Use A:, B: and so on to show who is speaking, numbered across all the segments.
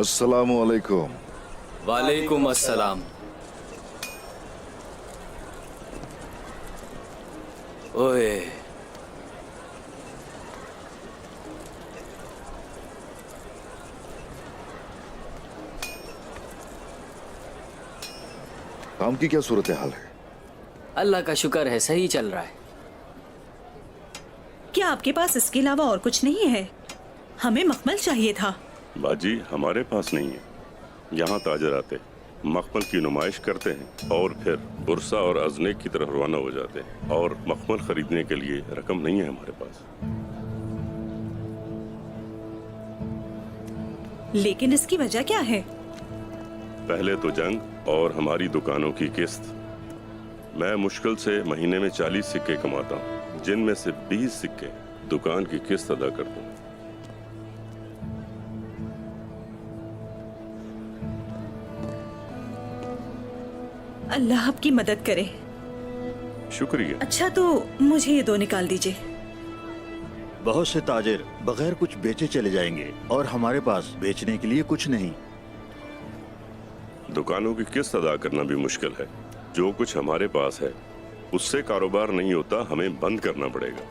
A: अस्सलामु अलैकुम।
B: वालेकुम अस्सलाम। ओए,
A: काम की क्या सूरत हाल है?
B: अल्लाह का शुक्र है, सही चल रहा है।
C: क्या आपके पास इसके अलावा और कुछ नहीं है? हमें मखमल चाहिए था।
D: बाजी हमारे पास नहीं है। यहाँ ताजर आते मखमल की नुमाइश करते हैं और फिर बुरसा और अजनेक की तरफ रवाना हो जाते हैं, और मखमल खरीदने के लिए रकम नहीं है हमारे पास।
C: लेकिन इसकी वजह क्या है?
D: पहले तो जंग और हमारी दुकानों की किस्त। मैं मुश्किल से महीने में 40 सिक्के कमाता हूँ, जिनमें से 20 सिक्के दुकान की किस्त अदा करता हूँ।
C: अल्लाह आपकी मदद करे।
D: शुक्रिया।
C: अच्छा तो मुझे ये 2 निकाल दीजिए।
E: बहुत से ताजिर बगैर कुछ बेचे चले जाएंगे और हमारे पास बेचने के लिए कुछ नहीं।
D: दुकानों की किस्त अदा करना भी मुश्किल है। जो कुछ हमारे पास है उससे कारोबार नहीं होता, हमें बंद करना पड़ेगा।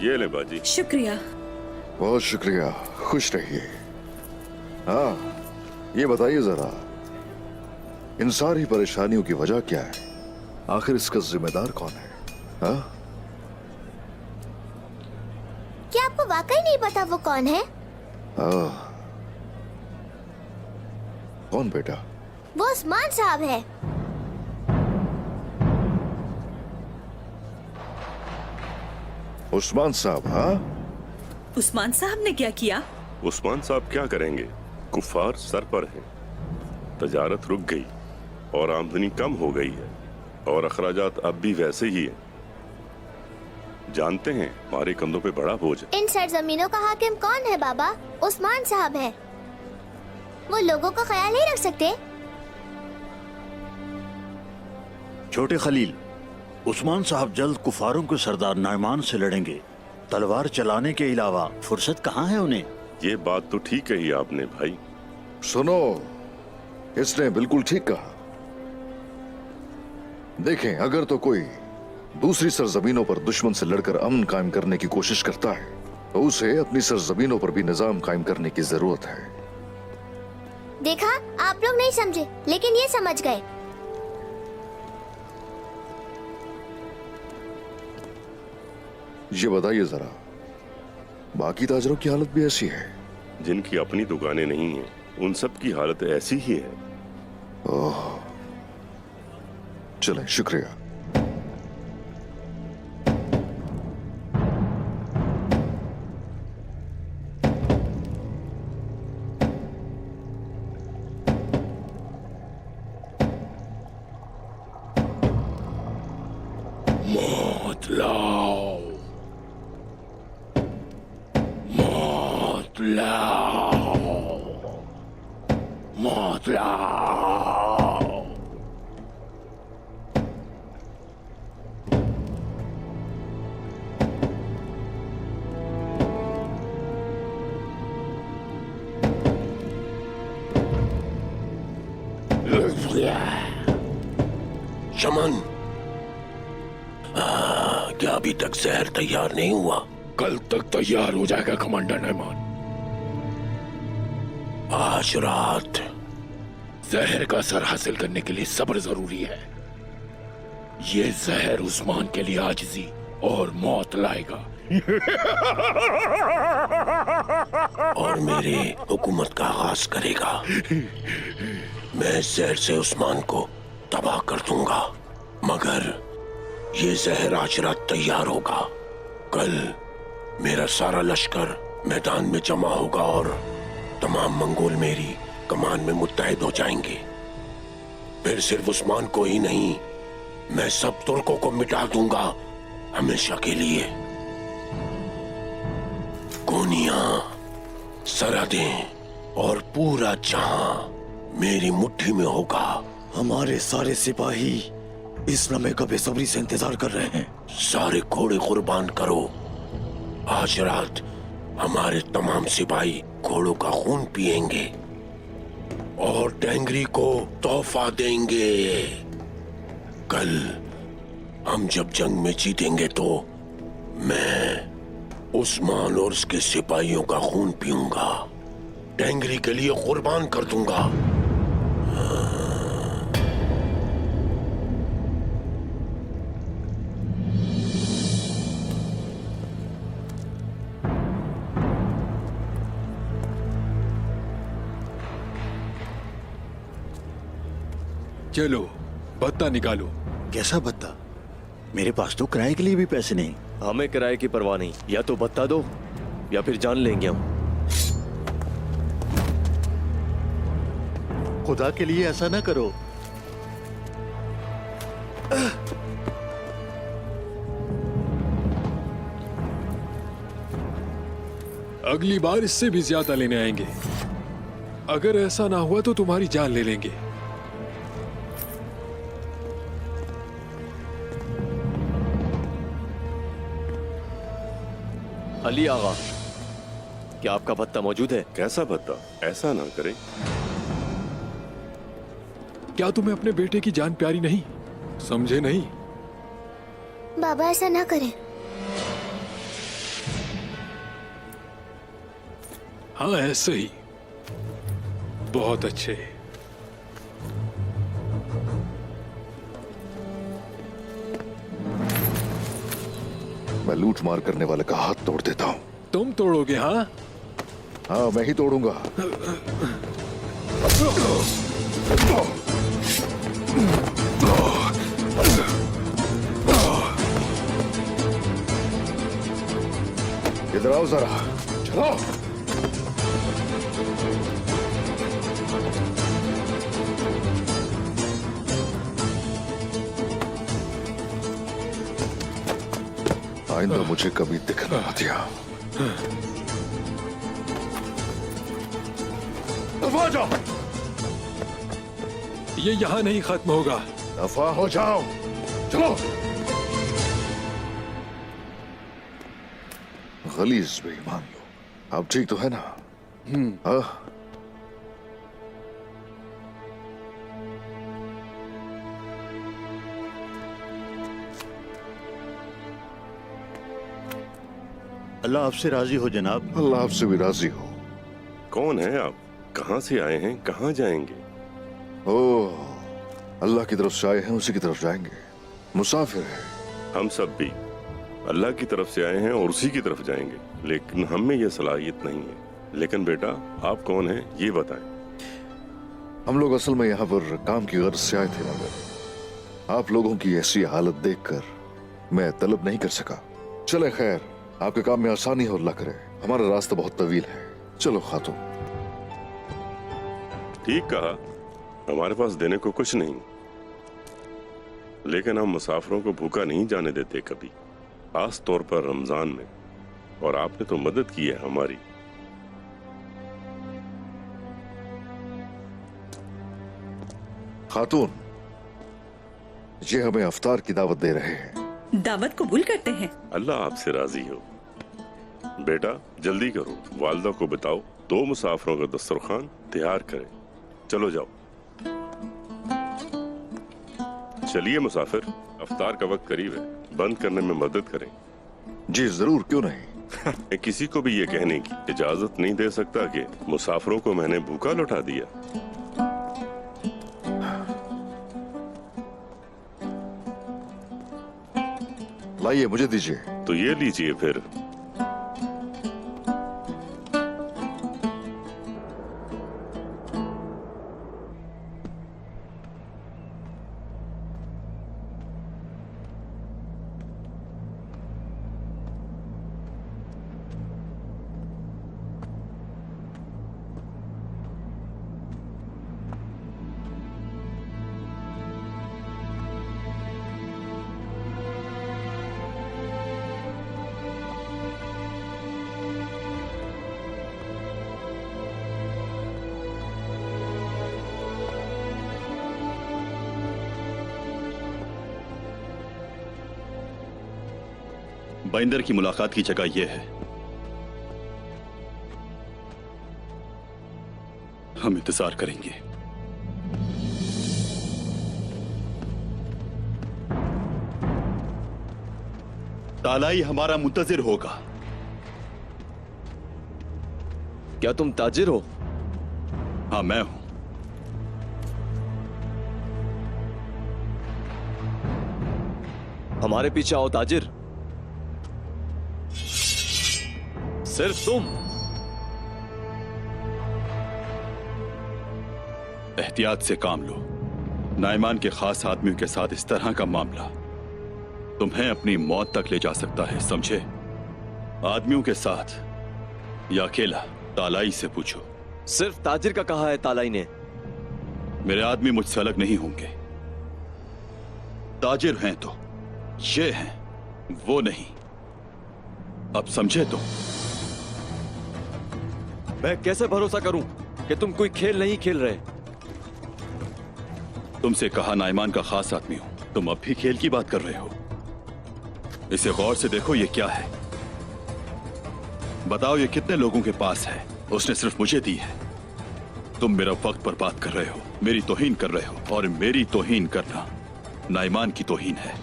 D: ये ले बाजी।
C: शुक्रिया।
A: बहुत शुक्रिया, खुश रहिए। हाँ, ये बताइए जरा, इन सारी परेशानियों की वजह क्या है? आखिर इसका जिम्मेदार कौन है? हाँ?
F: क्या आपको वाकई नहीं पता वो कौन है?
A: कौन बेटा?
F: वो उस्मान साहब है।
A: उस्मान साहब? हाँ,
C: उस्मान साहब ने क्या किया?
D: उस्मान साहब क्या करेंगे? कुफार सर पर हैं। तजारत रुक गई और आमदनी कम हो गई है, और अखराजात अब भी वैसे ही है। जानते हैं हमारे कंधों पे बड़ा बोझ है।
F: इन सरजमीनों का हाकिम कौन है बाबा? उस्मान साहब है। वो लोगों का ख्याल नहीं रख सकते।
E: छोटे खलील, उस्मान साहब जल्द कुफारों के सरदार नाइमान से लड़ेंगे। तलवार चलाने के अलावा फुर्सत कहाँ है उन्हें?
D: ये बात तो ठीक कही आपने भाई।
A: सुनो, इसने बिल्कुल ठीक कहा। देखें, अगर तो कोई दूसरी सरजमीनों पर दुश्मन से लड़कर अमन कायम करने की कोशिश करता है, तो उसे अपनी सरजमीनों पर भी निजाम कायम करने की जरूरत है।
F: देखा, आप लोग नहीं समझे, लेकिन ये समझ गए।
A: ये बताइए जरा, बाकी ताजरों की हालत भी ऐसी है?
D: जिनकी अपनी दुकानें नहीं हैं, उन सब की हालत ऐसी ही है।
A: ओह, चलें, शुक्रिया।
G: मौत लाओ, मौत लाओ, मौत लाओ।
H: शमन, क्या अभी तक जहर तैयार नहीं हुआ?
G: कल तक तैयार हो जाएगा कमांडर नैमान।
H: आज रात
G: जहर का असर हासिल करने के लिए सब्र जरूरी है। ये जहर उस्मान के लिए आजिज़ी और मौत लाएगा।
H: और मेरे हुकूमत का आगाज करेगा। मैं जहर से उस्मान को तबाह कर दूंगा, मगर ये जहर आज रात तैयार होगा। कल मेरा सारा लश्कर मैदान में जमा होगा और तमाम मंगोल मेरी कमान में मुत्तहिद हो जाएंगे। फिर सिर्फ उस्मान को ही नहीं, मैं सब तुर्कों को मिटा दूंगा, हमेशा के लिए। कोनिया, सरहदें और पूरा जहां मेरी मुट्ठी में होगा।
I: हमारे सारे सिपाही इस लम्हे का बेसब्री से इंतजार कर रहे हैं।
H: सारे घोड़े कुर्बान करो। आज रात हमारे तमाम सिपाही घोड़ों का खून पिएंगे और टेंगरी को तोहफा देंगे। कल हम जब जंग में जीतेंगे तो मैं उस्मान और उसके सिपाहियों का खून पीऊंगा, टेंगरी के लिए कुर्बान कर दूंगा।
G: चलो भत्ता निकालो।
E: कैसा भत्ता? मेरे पास तो किराए के लिए भी पैसे नहीं।
I: हमें किराए की परवाह नहीं, या तो भत्ता दो या फिर जान लेंगे हम।
E: खुदा के लिए ऐसा ना करो।
G: अगली बार इससे भी ज्यादा लेने आएंगे। अगर ऐसा ना हुआ तो तुम्हारी जान ले लेंगे।
I: अली आगा, क्या आपका भत्ता मौजूद है?
D: कैसा भत्ता? ऐसा ना करें।
G: क्या तुम्हें अपने बेटे की जान प्यारी नहीं? समझे नहीं?
F: बाबा ऐसा ना करें।
G: हाँ ऐसे ही। बहुत अच्छे।
A: मैं लूट मार करने वाले का हाथ तोड़ देता हूँ।
G: तुम तोड़ोगे? हाँ
A: हाँ, मैं ही तोड़ूंगा। इधर आओ जरा, चलो। आइंदा मुझे कभी दिखना मत दिया। दफा जाओ।
G: ये यहाँ नहीं खत्म होगा।
A: दफा हो जाओ, चलो। गलीज बेईमान लो। अब ठीक तो है ना? हाँ?
E: अल्लाह आपसे राजी हो जनाब।
A: अल्लाह आपसे भी राजी हो।
D: कौन है आप? कहाँ से आए हैं? कहाँ जाएंगे?
A: ओह, अल्लाह की तरफ से आए हैं, उसी की तरफ जाएंगे। मुसाफिर है।
D: हम सब भी अल्लाह की तरफ से आए हैं और उसी की तरफ जाएंगे, लेकिन हम में यह सलाहियत नहीं है। लेकिन बेटा, आप कौन हैं ये बताएं।
A: हम लोग असल में यहाँ पर काम की गर्ज से आए थे, मगर आप लोगों की ऐसी हालत देखकर मैं तलब नहीं कर सका। चले खैर, आपके काम में आसानी हो, अल्लाह करे। हमारा रास्ता बहुत तवील है। चलो खातून।
D: ठीक कहा, हमारे पास देने को कुछ नहीं, लेकिन हम मुसाफिरों को भूखा नहीं जाने देते कभी, खास तौर पर रमजान में। और आपने तो मदद की है हमारी।
A: खातून, ये हमें अफ्तार की दावत दे रहे हैं।
C: दावत कबूल करते हैं।
D: अल्लाह आपसे राजी हो। बेटा जल्दी करो, वालिदा को बताओ 2 मुसाफिरों का दस्तरखान तैयार करें। चलो जाओ। चलिए मुसाफिर, अफ्तार का वक्त करीब है, बंद करने में मदद करें।
A: जी जरूर, क्यों नहीं।
D: मैं किसी को भी ये कहने की इजाजत नहीं दे सकता कि मुसाफिरों को मैंने भूखा लौटा दिया।
A: लाइए, मुझे दीजिए।
D: तो ये लीजिए फिर।
J: बाइंदर की मुलाकात की जगह यह है। हम इंतजार करेंगे। तालाई हमारा मुंतजिर होगा।
I: क्या तुम ताजिर हो?
J: हाँ, मैं हूं।
I: हमारे पीछे आओ ताजिर। सिर्फ तुम।
J: एहतियात से काम लो। नाइमान के खास आदमियों के साथ इस तरह का मामला तुम्हें अपनी मौत तक ले जा सकता है, समझे? आदमियों के साथ या अकेला, तालाई से पूछो।
I: सिर्फ ताजिर का कहा है तालाई ने।
J: मेरे आदमी मुझसे अलग नहीं होंगे। ताजिर हैं तो ये हैं, वो नहीं। अब समझे तुम?
I: मैं कैसे भरोसा करूं कि तुम कोई खेल नहीं खेल रहे?
J: तुमसे कहा नाइमान का खास आदमी हूं, तुम अब भी खेल की बात कर रहे हो। इसे गौर से देखो, ये क्या है? बताओ ये कितने लोगों के पास है? उसने सिर्फ मुझे दी है। तुम मेरा वक्त बर्बाद कर रहे हो, मेरी तौहीन कर रहे हो, और मेरी तौहीन करना नाइमान की तौहीन है।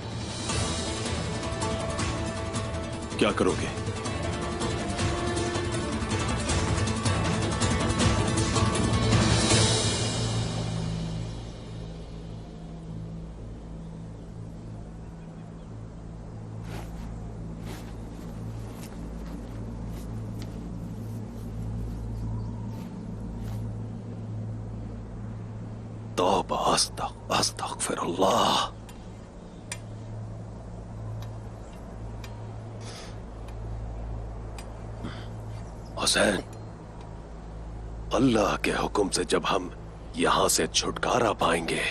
J: क्या करोगे?
H: तौबा, अस्तगफिरुल्लाह। हुसैन, अल्लाह के हुक्म से जब हम यहां से छुटकारा पाएंगे,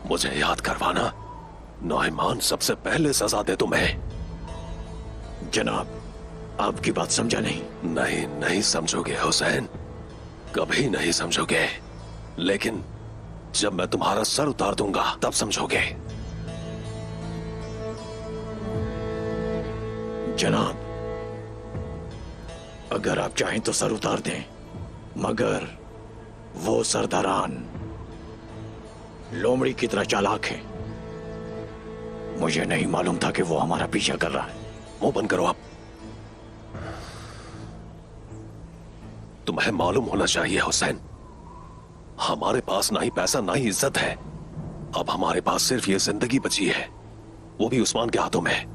H: मुझे याद करवाना। नौमान सबसे पहले सजा दे तुम्हें।
I: जनाब, आपकी बात समझा नहीं।
H: नहीं समझोगे हुसैन, कभी नहीं समझोगे। लेकिन जब मैं तुम्हारा सर उतार दूंगा तब समझोगे।
I: जनाब, अगर आप चाहें तो सर उतार दें, मगर वो सरदारान लोमड़ी की तरह चालाक है। मुझे नहीं मालूम था कि वो हमारा पीछा कर रहा है।
H: मुंह बंद करो आप। तुम्हें मालूम होना चाहिए हुसैन, हमारे पास ना ही पैसा ना ही इज्जत है। अब हमारे पास सिर्फ ये जिंदगी बची है, वो भी उस्मान के हाथों में।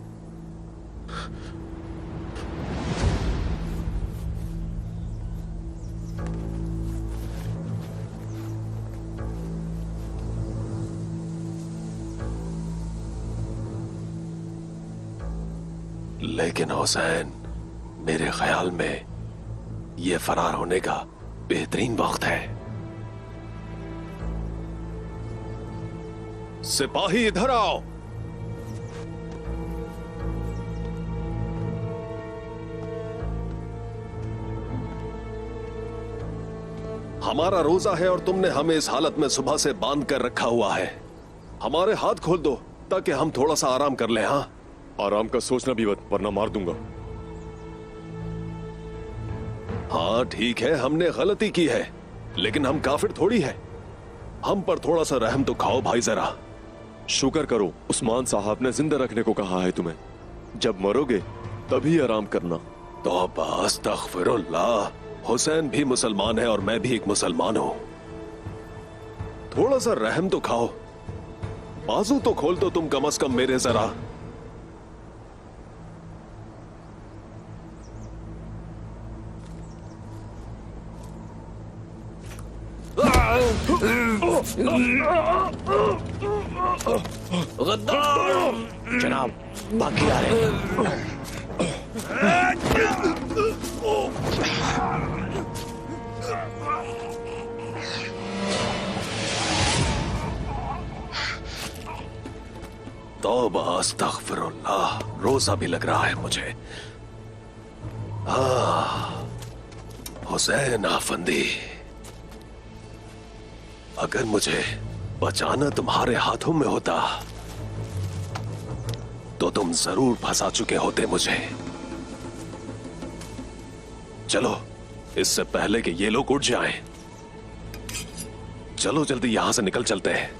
H: लेकिन हुसैन, मेरे ख्याल में यह फरार होने का बेहतरीन वक्त है। सिपाही इधर आओ। हमारा रोजा है और तुमने हमें इस हालत में सुबह से बांध कर रखा हुआ है। हमारे हाथ खोल दो ताकि हम थोड़ा सा आराम कर लें। हाँ,
K: आराम का सोचना भी मत, वरना मार दूंगा।
H: हाँ ठीक है, हमने गलती की है, लेकिन हम काफिर थोड़ी है। हम पर थोड़ा सा रहम तो खाओ भाई जरा।
K: शुक्र करो, उस्मान साहब ने जिंदा रखने को कहा है तुम्हें। जब मरोगे तभी आराम करना।
H: तौबा, अस्तगफिरुल्लाह। हुसैन भी मुसलमान है और मैं भी एक मुसलमान हूं। थोड़ा सा रहम तो खाओ। बाजू तो खोल दो तुम कम से कम मेरे जरा।
I: गद्दार! जनाब, बाकी आ रहे हैं।
H: तौबा, अस्तगफिरुल्लाह। रोजा भी लग रहा है मुझे। हुसैन आफंदी, अगर मुझे बचाना तुम्हारे हाथों में होता तो तुम जरूर फंसा चुके होते मुझे। चलो, इससे पहले कि ये लोग उठ जाएं, चलो जल्दी यहां से निकल चलते हैं।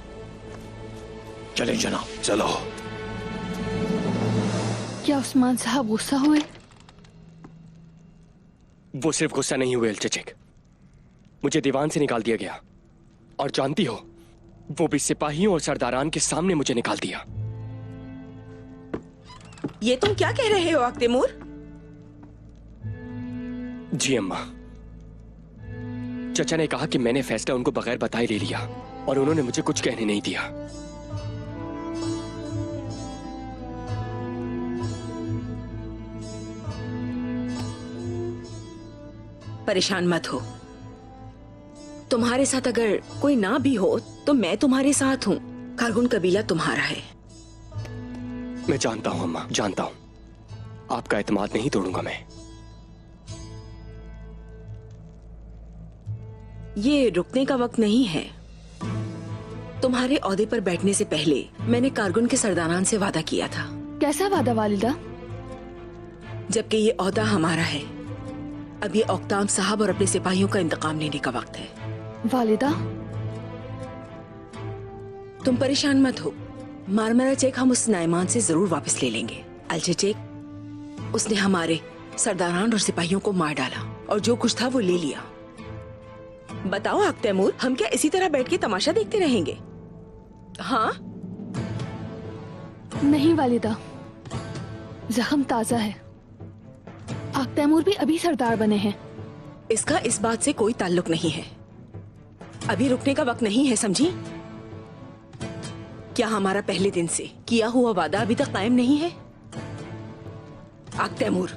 I: चले जनाब।
H: चलो।
L: क्या उस्मान साहब गुस्सा हुए?
M: वो सिर्फ गुस्सा नहीं हुए अल्चचेक, मुझे दीवान से निकाल दिया गया। और जानती हो, वो भी सिपाहियों और सरदारान के सामने मुझे निकाल दिया।
C: ये तुम क्या कह रहे हो अख्तेमूर?
M: जी अम्मा, चचा ने कहा कि मैंने फैसला उनको बगैर बताए ले लिया और उन्होंने मुझे कुछ कहने नहीं दिया।
C: परेशान मत हो। तुम्हारे साथ अगर कोई ना भी हो तो मैं तुम्हारे साथ हूँ। कारगुन कबीला तुम्हारा है।
M: मैं जानता हूँ अम्मा, जानता हूँ। आपका एतमाद नहीं तोड़ूंगा मैं।
C: ये रुकने का वक्त नहीं है। तुम्हारे ओहदे पर बैठने से पहले मैंने कारगुन के सरदारान से वादा किया था।
L: कैसा वादा वालिदा?
C: जबकि ये ओहदा हमारा है, अब ये औकताम साहब और अपने सिपाहियों का इंतकाम लेने का वक्त है।
L: वालिदा,
C: तुम परेशान मत हो। मारमरा चेक हम उस नाइमान से जरूर वापस ले लेंगे। अलचे चेक, उसने हमारे सरदारान और सिपाहियों को मार डाला और जो कुछ था वो ले लिया। बताओ अख्तेमूर, हम क्या इसी तरह बैठ के तमाशा देखते रहेंगे? हाँ?
L: नहीं वालिदा, जख्म ताजा है। तैमूर भी अभी सरदार बने हैं।
C: इसका इस बात से कोई ताल्लुक नहीं है। अभी रुकने का वक्त नहीं है, समझी? क्या हमारा पहले दिन से किया हुआ वादा अभी तक कायम नहीं है? तैमूर,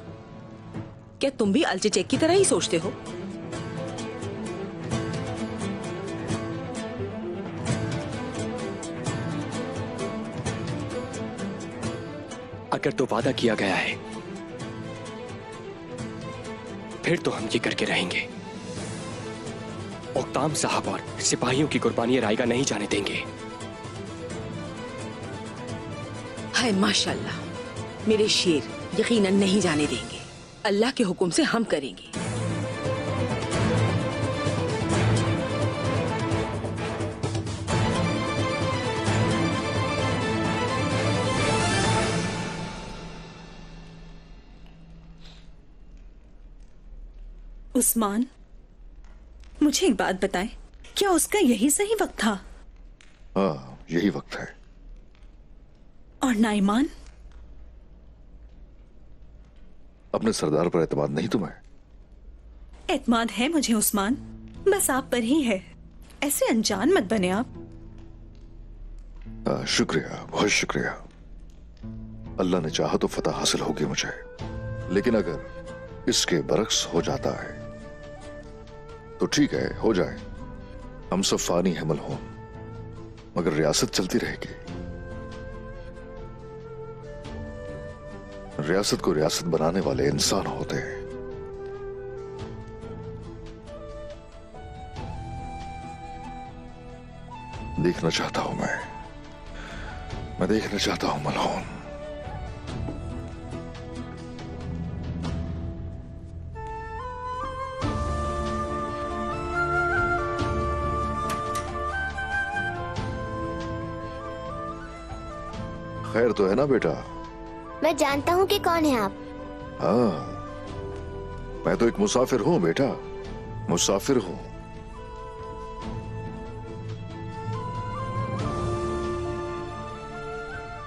C: क्या तुम भी अलचे चेक की तरह ही सोचते हो?
M: अगर तो वादा किया गया है फिर तो हम ये करके रहेंगे। औकताम साहब और सिपाहियों की कुर्बानी रायगा नहीं जाने देंगे।
C: हाय माशाल्लाह, मेरे शेर यकीनन नहीं जाने देंगे। अल्लाह के हुक्म से हम करेंगे।
N: उस्मान, मुझे एक बात बताएं, क्या उसका यही सही वक्त था?
A: हाँ, यही वक्त है।
N: और नाइमान?
A: अपने सरदार पर एतमाद नहीं तुम्हें?
N: एतमाद है मुझे उस्मान, बस आप पर ही है। ऐसे अनजान मत बने आप।
A: शुक्रिया, बहुत शुक्रिया। अल्लाह ने चाहा तो फतह हासिल होगी मुझे, लेकिन अगर इसके बरक्स हो जाता है तो ठीक है, हो जाए। हम सब फानी है मलहून, मगर रियासत चलती रहेगी। रियासत को रियासत बनाने वाले इंसान होते हैं। देखना चाहता हूं मैं देखना चाहता हूं मलहून। खैर तो है ना बेटा?
F: मैं जानता हूँ कि कौन है आप।
A: हाँ, मैं तो एक मुसाफिर हूँ बेटा, मुसाफिर हूँ।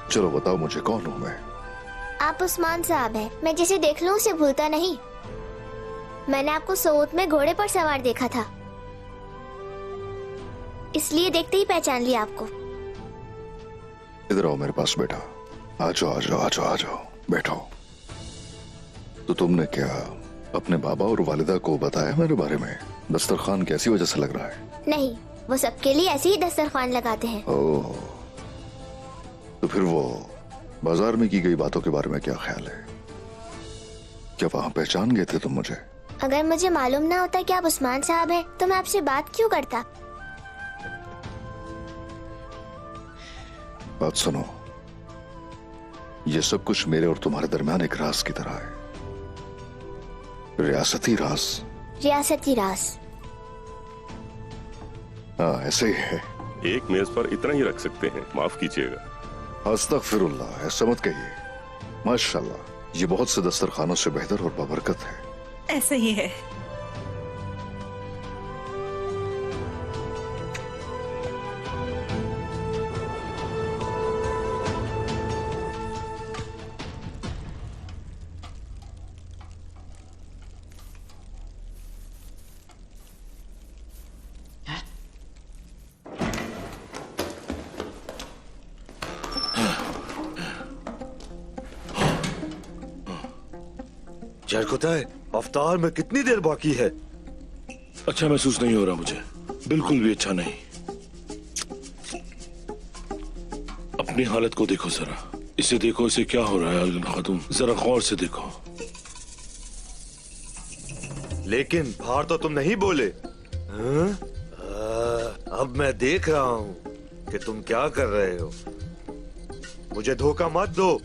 A: चलो बताओ मुझे, कौन हूँ मैं?
F: आप उस्मान साहब हैं। मैं जिसे देख लूं उसे भूलता नहीं। मैंने आपको सऊद में घोड़े पर सवार देखा था, इसलिए देखते ही पहचान लिया आपको।
A: इधर आओ मेरे पास बेटा। आ जाओ आ जाओ आ जाओ आ जाओ, बैठो। तो तुमने क्या अपने बाबा और वालिदा को बताया मेरे बारे में? दस्तरखान कैसी वजह से लग रहा है?
F: नहीं, वो सबके लिए ऐसे ही दस्तरखान लगाते हैं।
A: ओह, तो फिर वो बाजार में की गई बातों के बारे में क्या ख्याल है? क्या वहां पहचान गए थे तुम मुझे?
F: अगर मुझे मालूम ना होता कि आप उस्मान साहब हैं, तो मैं आपसे बात क्यों करता?
A: बात सुनो, ये सब कुछ मेरे और तुम्हारे दरमियान एक राज की तरह है, रियासती राज।
F: रियासती राज।
A: हाँ, ऐसे ही है।
D: एक मेज पर इतना ही रख सकते हैं, माफ कीजिएगा।
A: अस्तगफिरुल्लाह, ऐसा मत कहिए। माशाल्लाह, ये बहुत से दस्तरखानों से बेहतर और बाबरकत है।
N: ऐसे ही है।
K: जरकुताए, अवतार में कितनी देर बाकी है?
G: अच्छा महसूस नहीं हो रहा मुझे, बिल्कुल भी अच्छा नहीं। अपनी हालत को देखो जरा, इसे देखो, इसे क्या हो रहा है अलगन खातून, जरा गौर से देखो।
K: लेकिन बाहर तो तुम नहीं बोले। हाँ? अब मैं देख रहा हूँ कि तुम क्या कर रहे हो। मुझे धोखा मत दो।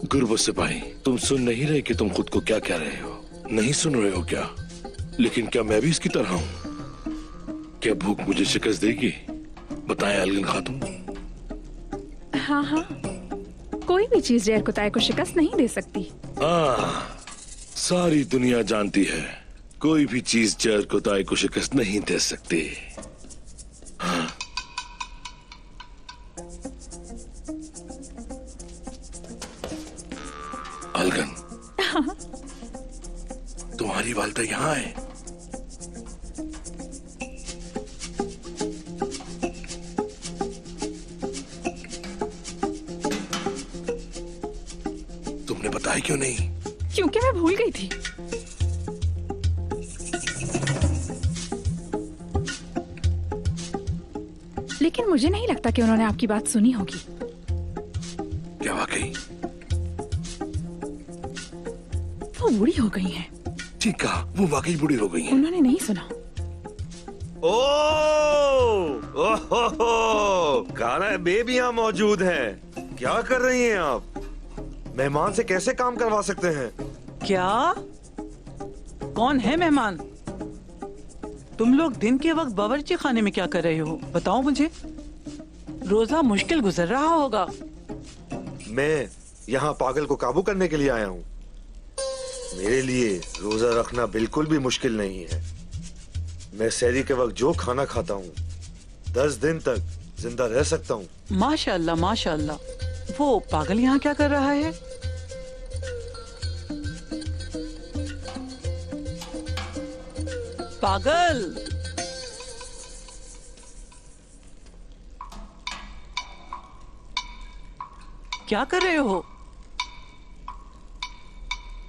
G: गुरबत सिपाही, तुम सुन नहीं रहे कि तुम खुद को क्या कह रहे हो? नहीं सुन रहे हो क्या? लेकिन क्या मैं भी इसकी तरह हूँ? क्या भूख मुझे शिकस्त देगी? बताएं अलगन खातून।
L: हाँ हाँ, कोई भी चीज जरकुताए को शिकस्त नहीं दे सकती।
G: सारी दुनिया जानती है, कोई भी चीज जरकुताए को शिकस्त नहीं दे सकती। हाँ। अलगन, तुम्हारी वालिदा यहाँ है। तुमने बताया क्यों नहीं?
L: क्योंकि मैं भूल गई थी। लेकिन मुझे नहीं लगता कि उन्होंने आपकी बात सुनी होगी।
G: क्या वाकई?
L: वो बूढ़ी हो गई हैं।
G: ठीक कहा, वो वाकई बूढ़ी हो गई हैं।
L: उन्होंने नहीं सुना।
K: गाना बेबियां मौजूद हैं। क्या कर रही हैं आप? मेहमान से कैसे काम करवा सकते हैं?
O: क्या? कौन है मेहमान? तुम लोग दिन के वक्त बावर्ची खाने में क्या कर रहे हो? बताओ मुझे। रोजा मुश्किल गुजर रहा होगा।
K: मैं यहाँ पागल को काबू करने के लिए आया हूँ। मेरे लिए रोजा रखना बिल्कुल भी मुश्किल नहीं है। मैं सहरी के वक्त जो खाना खाता हूँ 10 दिन तक जिंदा रह सकता हूँ।
O: माशाअल्लाह माशाअल्लाह। वो पागल यहाँ क्या कर रहा है? पागल, क्या कर रहे हो?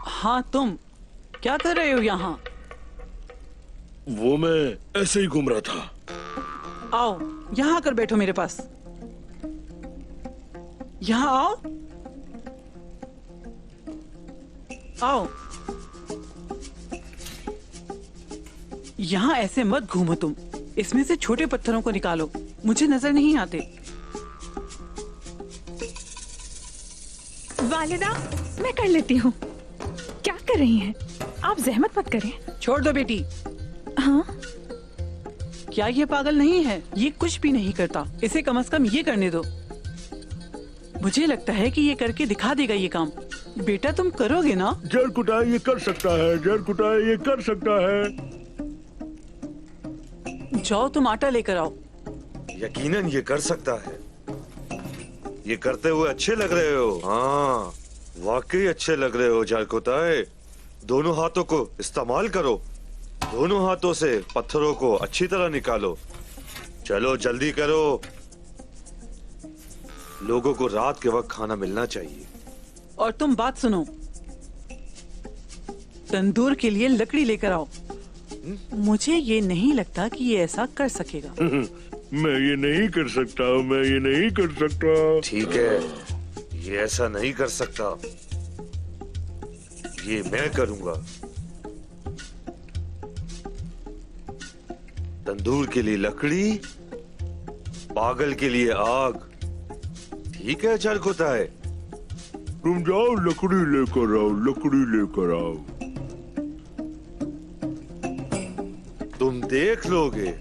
O: हाँ तुम क्या कर रहे हो यहाँ?
G: वो मैं ऐसे ही घूम रहा था।
O: आओ यहाँ आकर बैठो मेरे पास। यहाँ आओ, आओ। यहाँ ऐसे मत घूमो तुम। इसमें से छोटे पत्थरों को निकालो, मुझे नजर नहीं आते।
L: वालिदा, मैं कर लेती हूँ। क्या कर रही हैं? आप जहमत मत करें।
O: छोड़ दो बेटी।
L: हाँ?
O: क्या ये पागल नहीं है? ये कुछ भी नहीं करता। इसे कम से कम ये करने दो। मुझे लगता है कि ये करके दिखा देगा ये काम। बेटा तुम करोगे ना?
G: जरकुटाए ये कर सकता है, जरकुटाए ये कर सकता है।
O: जाओ तुम आटा लेकर आओ।
K: यकीनन ये कर सकता है। ये करते हुए अच्छे लग रहे हो। हाँ, वाकई अच्छे लग रहे हो जरकुताए। दोनों हाथों को इस्तेमाल करो। दोनों हाथों से पत्थरों को अच्छी तरह निकालो। चलो जल्दी करो। लोगों को रात के वक्त खाना मिलना चाहिए।
O: और तुम बात सुनो, तंदूर के लिए लकड़ी लेकर आओ। मुझे ये नहीं लगता कि ये ऐसा कर सकेगा।
G: मैं ये नहीं कर सकता, मैं ये नहीं कर सकता।
K: ठीक है, ये ऐसा नहीं कर सकता। ये मैं करूंगा। तंदूर के लिए लकड़ी, पागल के लिए आग। ठीक है झलकोताए,
G: तुम जाओ लकड़ी लेकर आओ, लकड़ी लेकर आओ।
K: तुम देख लोगे,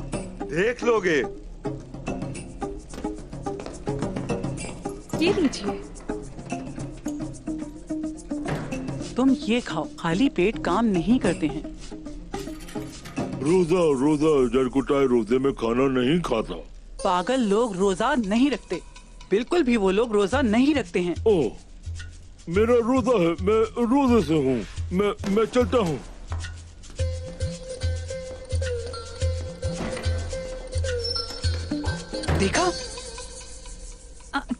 K: देख लोगे।
L: ये लीजिए।
O: तुम ये खाओ, खाली पेट काम नहीं करते हैं।
G: रोजा रोजा झलकोताए रोजे में खाना नहीं खाता।
O: पागल लोग रोजा नहीं रखते, बिल्कुल भी वो लोग रोजा नहीं रखते हैं।
G: ओह, मेरा रोजा है, मैं रोजे से हूँ, मैं चलता हूँ।
O: देखा?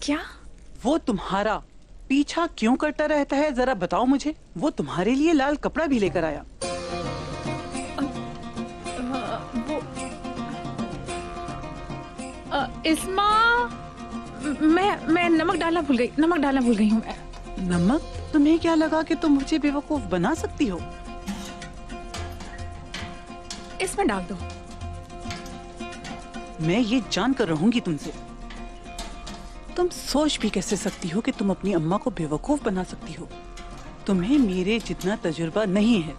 L: क्या?
O: वो तुम्हारा पीछा क्यों करता रहता है, जरा बताओ मुझे। वो तुम्हारे लिए लाल कपड़ा भी लेकर आया।
L: इस्मा, मैं नमक डालना भूल गई हूँ।
O: नमक? तुम्हें क्या लगा कि तुम मुझे बेवकूफ बना सकती हो?
L: इसमें डाल दो।
O: मैं ये जानकर रहूंगी तुमसे। तुम सोच भी कैसे सकती हो कि तुम अपनी अम्मा को बेवकूफ बना सकती हो? तुम्हें मेरे जितना तजुर्बा नहीं है।